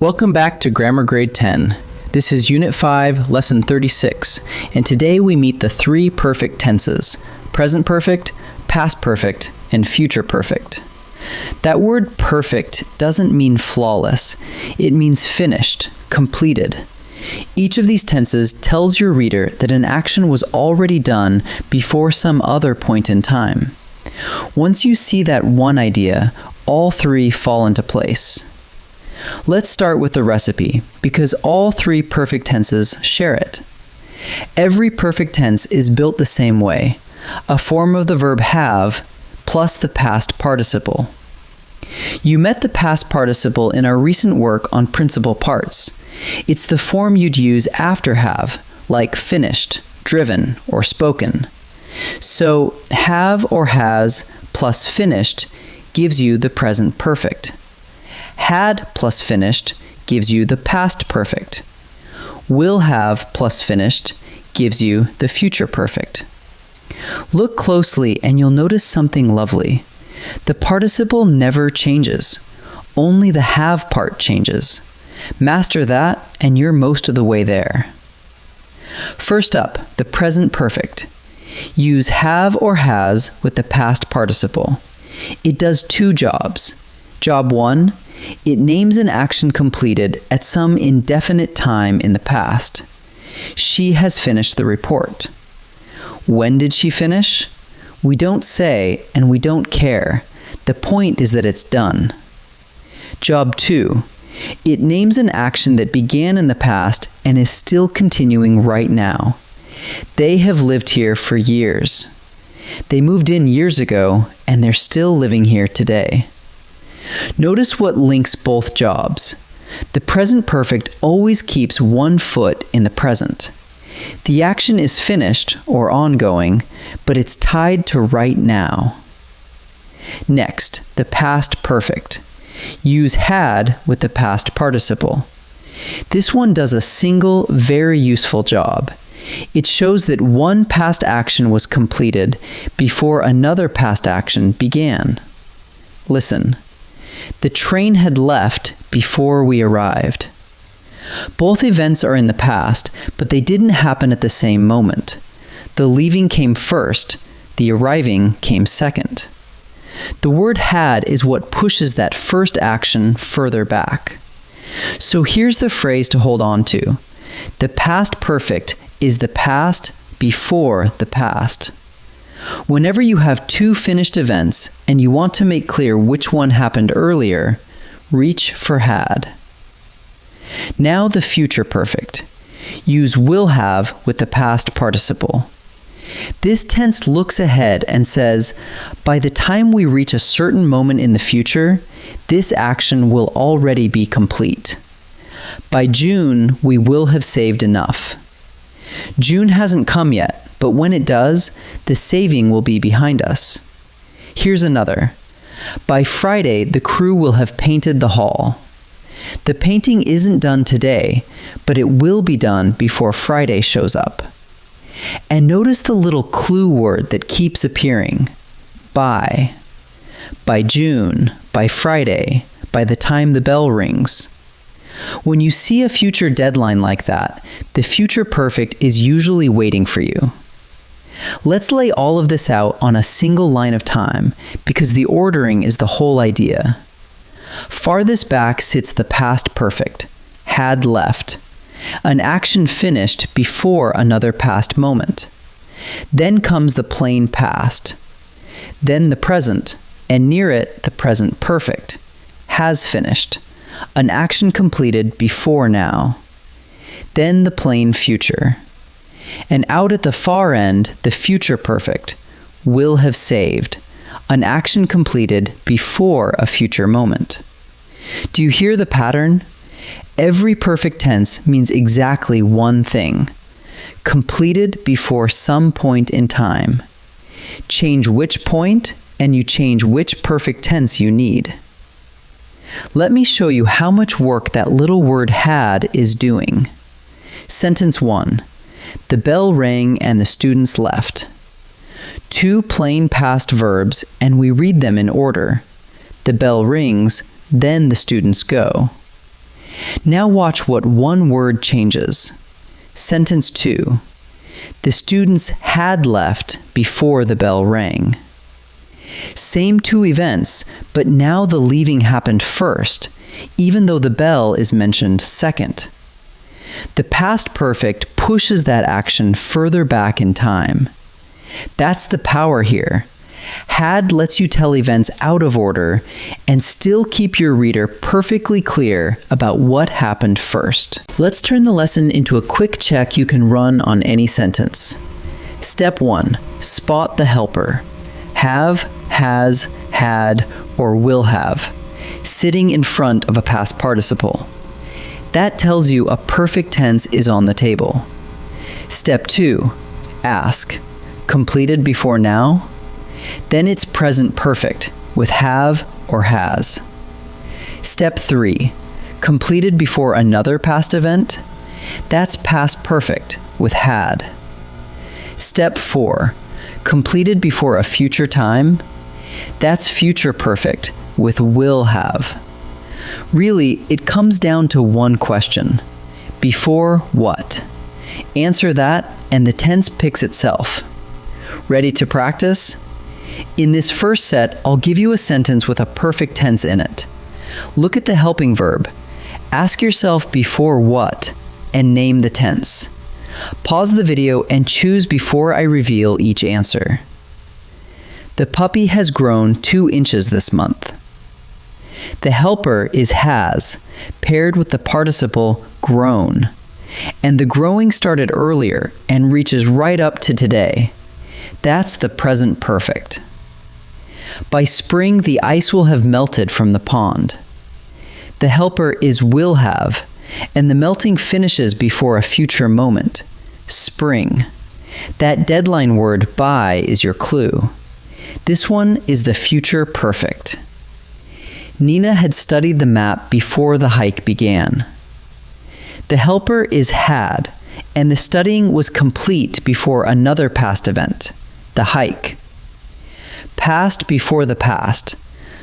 Welcome back to Grammar Grade 10. This is Unit 5, Lesson 36, and today we meet the three perfect tenses: present perfect, past perfect, and future perfect. That word perfect doesn't mean flawless. It means finished, completed. Each of these tenses tells your reader that an action was already done before some other point in time. Once you see that one idea, all three fall into place. Let's start with the recipe, because all three perfect tenses share it. Every perfect tense is built the same way, a form of the verb have plus the past participle. You met the past participle in our recent work on principal parts. It's the form you'd use after have, like finished, driven, or spoken. So have or has plus finished gives you the present perfect. Had plus finished gives you the past perfect. Will have plus finished gives you the future perfect. Look closely and you'll notice something lovely. The participle never changes. Only the have part changes. Master that and you're most of the way there. First up, the present perfect. Use have or has with the past participle. It does two jobs. Job 1, it names an action completed at some indefinite time in the past. She has finished the report. When did she finish? We don't say, and we don't care. The point is that it's done. Job 2, it names an action that began in the past and is still continuing right now. They have lived here for years. They moved in years ago, and they're still living here today. Notice what links both jobs. The present perfect always keeps one foot in the present. The action is finished or ongoing, but it's tied to right now. Next, the past perfect. Use had with the past participle. This one does a single, very useful job. It shows that one past action was completed before another past action began. Listen. The train had left before we arrived. Both events are in the past, but they didn't happen at the same moment. The leaving came first, the arriving came second. The word had is what pushes that first action further back. So here's the phrase to hold on to. The past perfect is the past before the past. Whenever you have two finished events and you want to make clear which one happened earlier, reach for had. Now the future perfect. Use will have with the past participle. This tense looks ahead and says, by the time we reach a certain moment in the future, this action will already be complete. By June, we will have saved enough. June hasn't come yet, but when it does, the saving will be behind us. Here's another. By Friday, the crew will have painted the hall. The painting isn't done today, but it will be done before Friday shows up. And notice the little clue word that keeps appearing. By. By June, by Friday, by the time the bell rings. When you see a future deadline like that, the future perfect is usually waiting for you. Let's lay all of this out on a single line of time, because the ordering is the whole idea. Farthest back sits the past perfect, had left, an action finished before another past moment. Then comes the plain past. Then the present, and near it the present perfect, has finished, an action completed before now. Then the plain future. And out at the far end, the future perfect, will have saved, an action completed before a future moment. Do you hear the pattern? Every perfect tense means exactly one thing: completed before some point in time. Change which point, and you change which perfect tense you need. Let me show you how much work that little word had is doing. Sentence 1. The bell rang and the students left. Two plain past verbs, and we read them in order. The bell rings, then the students go. Now watch what one word changes. Sentence 2. The students had left before the bell rang. Same two events, but now the leaving happened first, even though the bell is mentioned second. The past perfect pushes that action further back in time. That's the power here. Had lets you tell events out of order and still keep your reader perfectly clear about what happened first. Let's turn the lesson into a quick check you can run on any sentence. Step 1. Spot the helper. Have, has, had, or will have, sitting in front of a past participle. That tells you a perfect tense is on the table. Step 2. Ask. Completed before now? Then it's present perfect with have or has. Step 3. Completed before another past event? That's past perfect with had. Step 4. Completed before a future time? That's future perfect with will have. Really, it comes down to one question. Before what? Answer that and the tense picks itself. Ready to practice? In this first set, I'll give you a sentence with a perfect tense in it. Look at the helping verb. Ask yourself before what and name the tense. Pause the video and choose before I reveal each answer. The puppy has grown 2 inches this month. The helper is has, paired with the participle grown. And the growing started earlier and reaches right up to today. That's the present perfect. By spring, the ice will have melted from the pond. The helper is will have, and the melting finishes before a future moment, spring. That deadline word by is your clue. This one is the future perfect. Nina had studied the map before the hike began. The helper is had, and the studying was complete before another past event, the hike. Past before the past,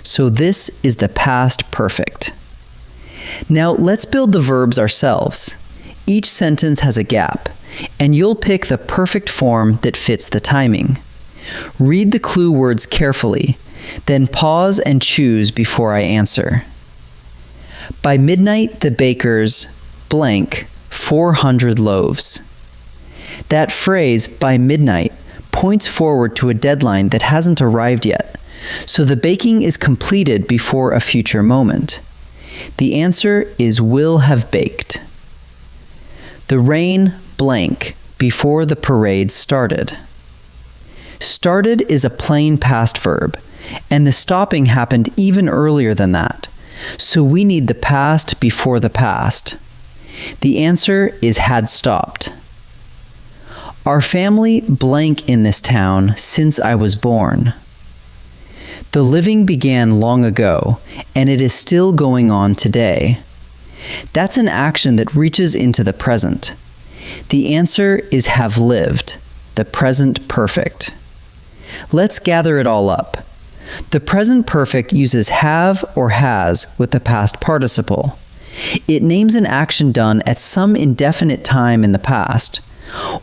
so this is the past perfect. Now let's build the verbs ourselves. Each sentence has a gap, and you'll pick the perfect form that fits the timing. Read the clue words carefully, then pause and choose before I answer. By midnight, the bakers blank 400 loaves. That phrase, by midnight, points forward to a deadline that hasn't arrived yet, so the baking is completed before a future moment. The answer is will have baked. The rain blank before the parade started. Started is a plain past verb, and the stopping happened even earlier than that, so we need the past before the past. The answer is had stopped. Our family blank in this town since I was born. The living began long ago, and it is still going on today. That's an action that reaches into the present. The answer is have lived, the present perfect. Let's gather it all up. The present perfect uses have or has with the past participle. It names an action done at some indefinite time in the past,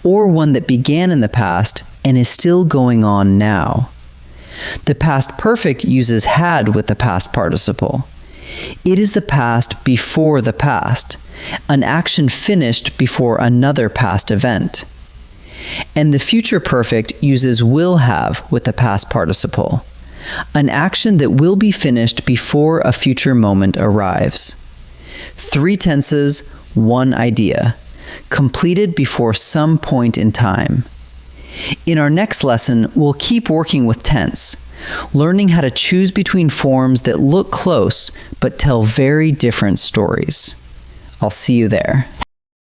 or one that began in the past and is still going on now. The past perfect uses had with the past participle. It is the past before the past, an action finished before another past event. And the future perfect uses will have with the past participle, an action that will be finished before a future moment arrives. 3 tenses, 1 idea, completed before some point in time. In our next lesson, we'll keep working with tense, learning how to choose between forms that look close but tell very different stories. I'll see you there.